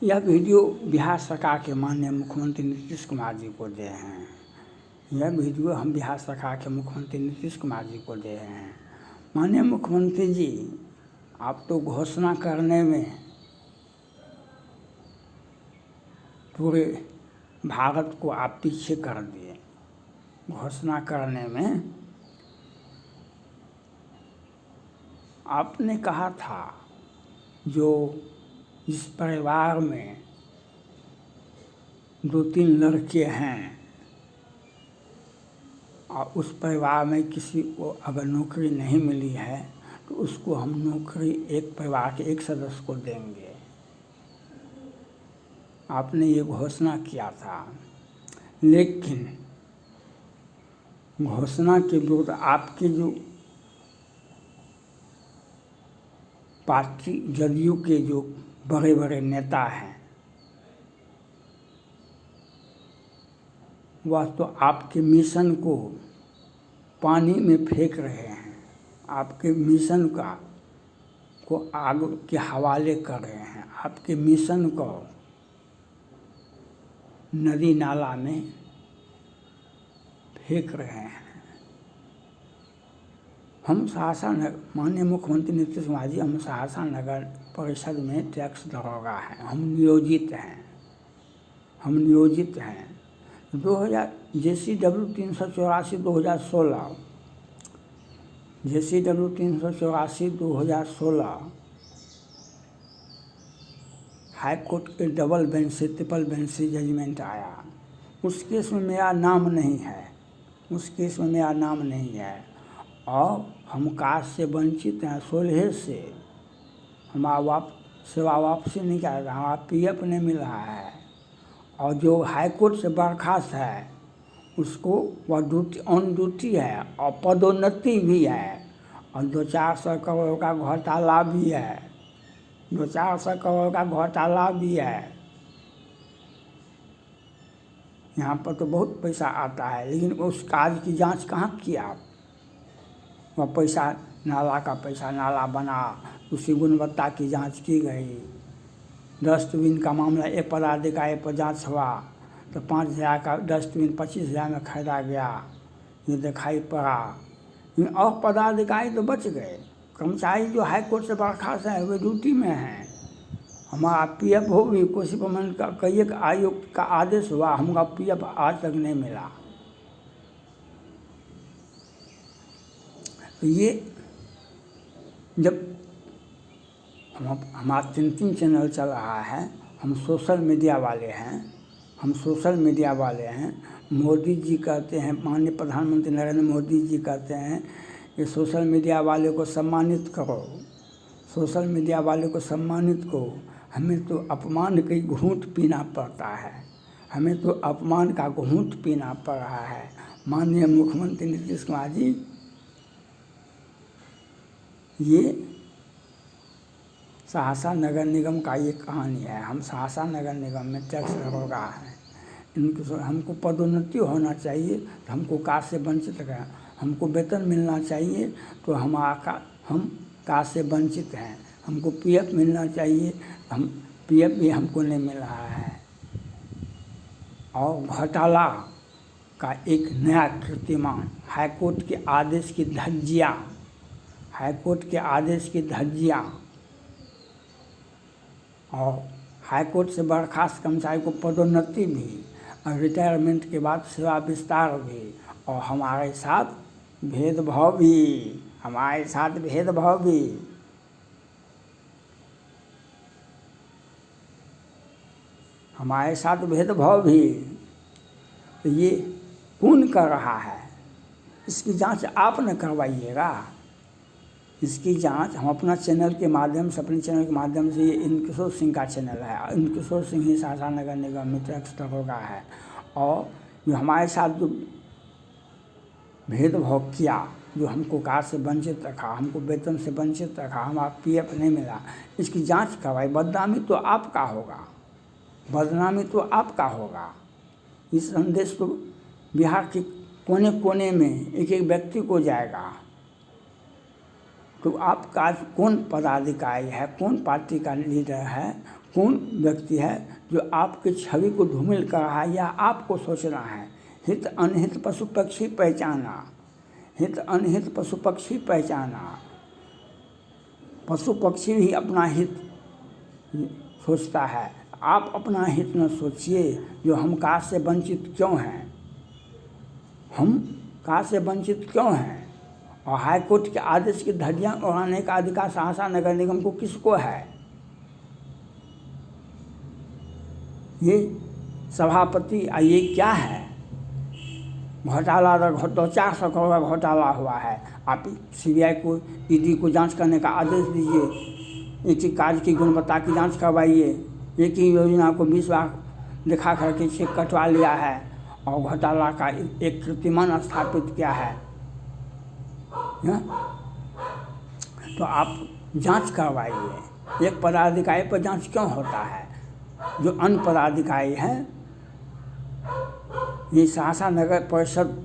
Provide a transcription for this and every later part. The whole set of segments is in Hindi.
यह वीडियो बिहार सरकार के माननीय मुख्यमंत्री नीतीश कुमार जी को दे हैं। यह वीडियो हम बिहार सरकार के मुख्यमंत्री नीतीश कुमार जी को दे हैं। माननीय मुख्यमंत्री जी, आप तो घोषणा करने में पूरे भारत को आप पीछे कर दिए। घोषणा करने में आपने कहा था जो जिस परिवार में 2-3 लड़के हैं और उस परिवार में किसी को अगर नौकरी नहीं मिली है तो उसको हम नौकरी एक परिवार के एक सदस्य को देंगे। आपने ये घोषणा किया था, लेकिन घोषणा के विरुद्ध आपके जो पार्टी जदयू के जो बड़े बड़े नेता हैं वह तो आपके मिशन को पानी में फेंक रहे हैं। आपके मिशन को आग के हवाले कर रहे हैं। आपके मिशन को नदी नाला में फेंक रहे हैं। हम सहरसा माननीय मुख्यमंत्री नीतीश कुमार जी, हम सहरसा नगर परिषद में टैक्स दरोगा हैं। हम नियोजित हैं। 2000 JCW 384 2016 JCW 384 2016 हाई कोर्ट के डबल बेंच से ट्रिपल बेंच से जजमेंट आया। उस केस में मेरा नाम नहीं है। और हम काज से वंचित हैं। 16 से हमारा सेवा वापसी नहीं कर रहा, हमारा PF नहीं मिल रहा है। और जो हाई कोर्ट से बर्खास्त है उसको वह ऑन ड्यूटी है और पदोन्नति भी है और 200-400 करोड़ का घोटाला भी है। 200-400 करोड़ का घोटाला भी है। यहाँ पर तो बहुत पैसा आता है, लेकिन उस काज की जांच कहाँ किया आप? वह पैसा नाला का पैसा नाला बना, उसी गुणवत्ता की जांच की गई। डस्टबिन का मामला एक पदाधिकारी पर जांच हुआ तो 5,000 का डस्टबिन 25,000 में खरीदा गया, ये दिखाई पड़ा। और पदाधिकारी तो बच गए। कर्मचारी जो हाई कोर्ट से बर्खास्त हैं वे ड्यूटी में हैं। हमारा PF हो भी कोशिश परमानेंट का कई आयोग का आदेश हुआ, हमका PF आज तक नहीं मिला। तो ये जब हमारा 3 चैनल चल रहा है, हम सोशल मीडिया वाले हैं। मोदी जी कहते हैं, माननीय प्रधानमंत्री नरेंद्र मोदी जी कहते हैं कि सोशल मीडिया वाले को सम्मानित करो। हमें तो अपमान की घूंट पीना पड़ता है। हमें तो अपमान का घूंट पीना पड़ रहा है। माननीय मुख्यमंत्री नीतीश कुमार जी, ये सहरसा नगर निगम का ये कहानी है। हम सहरसा नगर निगम में टैक्स दरोगा हैं। हमको पदोन्नति होना चाहिए तो हमको काज से वंचित हैं। हमको वेतन मिलना चाहिए तो हम काज से वंचित हैं। हमको PF मिलना चाहिए, हम PF भी हमको नहीं मिल रहा है। और घोटाला का एक नया कीर्तिमान, हाईकोर्ट के आदेश की धज्जियाँ और हाईकोर्ट से बर्खास्त कर्मचारी को पदोन्नति भी और रिटायरमेंट के बाद सेवा विस्तार भी, और हमारे साथ भेदभाव भी। तो ये कौन कर रहा है? इसकी जांच आप न करवाइएगा। इसकी जांच हम अपने चैनल के माध्यम से, ये इंद्रकिशोर सिंह का चैनल है। इंद्रकिशोर सिंह ही सहरसा नगर निगम में टैक्स दरोगा है। और जो हमारे साथ जो भेदभाव किया, जो हमको कार्य से वंचित रखा, हमको वेतन से वंचित रखा, हमारा PF नहीं मिला, इसकी जांच करवाई। बदनामी तो आपका होगा। इस संदेश तो बिहार के कोने कोने में एक व्यक्ति को जाएगा। तो आपका कौन पदाधिकारी है, कौन पार्टी का लीडर है, कौन व्यक्ति है जो आपकी छवि को धूमिल कर रहा है या आपको सोचना है। हित अनहित पशु पक्षी पहचाना, हित अनहित पशु पक्षी पहचाना। पशु पक्षी भी अपना हित सोचता है, आप अपना हित न सोचिए। जो हम कार्य से वंचित क्यों हैं, हम कार्य से वंचित क्यों हैं। और हाईकोर्ट के आदेश की धज्जियां उड़ाने का अधिकार सहरसा नगर निगम को किसको है। ये सभापति ये क्या है घोटाला, 400 करोड़ का घोटाला हुआ है। आप सीबीआई को, ईडी को जांच करने का आदेश दीजिए। एक ही कार्य की गुणवत्ता की जांच करवाइए। एक ही योजना को 20 बार दिखा करके चेक कटवा लिया है और घोटाला का एक कीर्तिमान स्थापित किया है। तो आप जांच करवाइए। एक पदाधिकारी पर जांच क्यों होता है। जो अन्य पदाधिकारी हैं, ये सहरसा नगर परिषद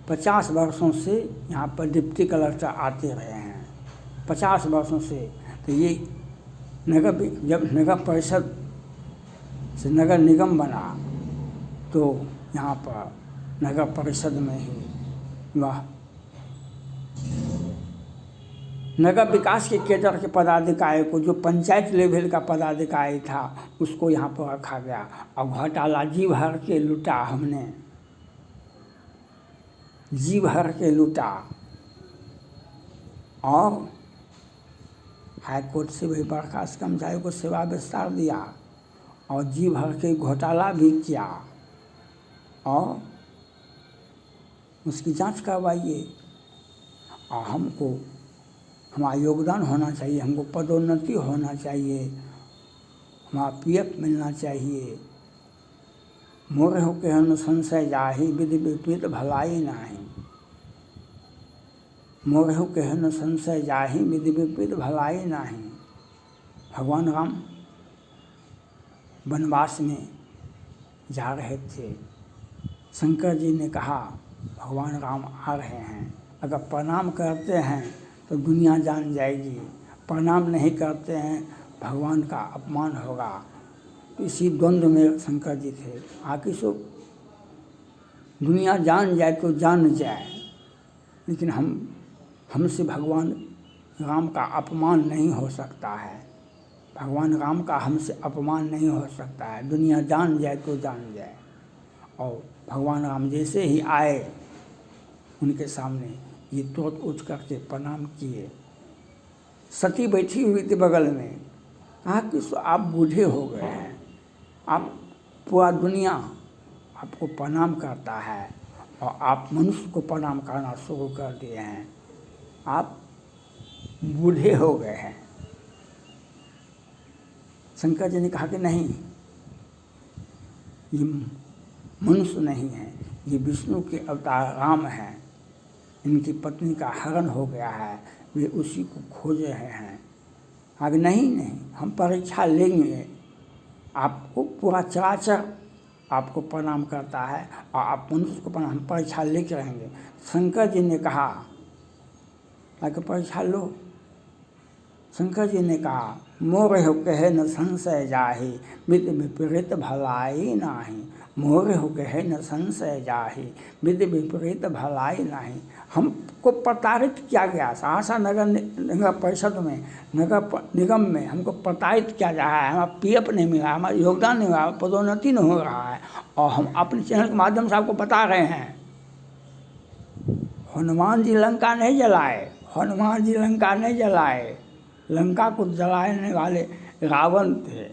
50 वर्षों से यहाँ पर डिप्टी कलेक्टर आते रहे हैं, 50 वर्षों से। तो ये जब नगर परिषद से नगर निगम बना तो यहाँ पर नगर परिषद में ही वह नगर विकास के केडर के पदाधिकारी को, जो पंचायत लेवल का पदाधिकारी था, उसको यहाँ पर रखा गया और घोटाला जी भर के लूटा। हमने जी भर के लूटा और हाईकोर्ट से भी बर्खास्त कर्मचारी को सेवा विस्तार दिया और जी भर के घोटाला भी किया और उसकी जांच करवाइए। और हमको हमारा योगदान होना चाहिए, हमको पदोन्नति होना चाहिए, हमारा पीएफ मिलना चाहिए। मोर हो केहन संशय जाहि, विधि विपरीत भलाई नाही। मोर हो केहन संशय जाहि, विधि विपरीत भलाई नाही। भगवान राम वनवास में जा रहे थे। शंकर जी ने कहा भगवान राम आ रहे हैं, अगर प्रणाम करते हैं तो दुनिया जान जाएगी, प्रणाम नहीं करते हैं भगवान का अपमान होगा। इसी द्वंद्व में शंकर जी थे। आखिर सो दुनिया जान जाए तो जान जाए, लेकिन हमसे भगवान राम का अपमान नहीं हो सकता है। भगवान राम का हमसे अपमान नहीं हो सकता है। दुनिया जान जाए तो जान जाए। और भगवान राम जैसे ही आए उनके सामने ये तुरंत उठ करके प्रणाम किए। सती बैठी हुई थी बगल में। कहा कि आप बूढ़े हो गए हैं, आप पूरा दुनिया आपको प्रणाम करता है और आप मनुष्य को प्रणाम करना शुरू कर दिए हैं, आप बूढ़े हो गए हैं। शंकर जी ने कहा कि नहीं, ये मनुष्य नहीं है, ये विष्णु के अवतार राम हैं। इनकी पत्नी का हरण हो गया है, वे उसी को खोज रहे हैं। आगे नहीं, हम परीक्षा लेंगे। आपको पूरा चराचर आपको प्रणाम करता है और आप मनुष्य को प्रणाम, हम परीक्षा लेके रहेंगे। शंकर जी ने कहा आगे परीक्षा लो। शंकर जी ने कहा मोर हो कहे न संशय जाहि, विधि विपरीत भलाई नाही। मोर हो कहे न संशय जाहि, विधि विपरीत भलाई नाही। हमको प्रताड़ित किया गया। सहरसा नगर परिषद में, नगर निगम में हमको प्रताड़ित किया जा रहा है। हमारा पीएफ नहीं मिला, हमारा योगदान नहीं मिला, पदोन्नति नहीं हो रहा है। और हम अपने चैनल के माध्यम से आपको बता रहे हैं, हनुमान जी लंका नहीं जलाए, हनुमान जी लंका नहीं जलाए। लंका को जलाने वाले रावण थे।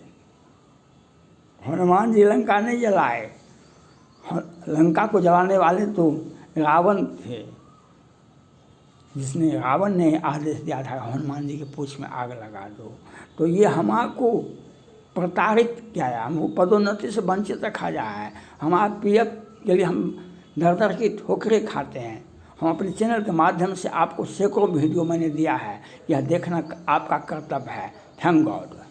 हनुमान जी लंका नहीं जलाए, लंका को जलाने वाले तो रावण थे, जिसने रावण ने आदेश दिया था हनुमान जी के पूंछ में आग लगा दो। तो ये हमको प्रताड़ित किया है, हमको पदोन्नति से वंचित रखा जा है। हमारा पीएफ के लिए हम दर की ठोकरें खाते हैं। हम अपने चैनल के माध्यम से आपको सैकड़ों वीडियो मैंने दिया है, यह देखना आपका कर्तव्य है। Thank God.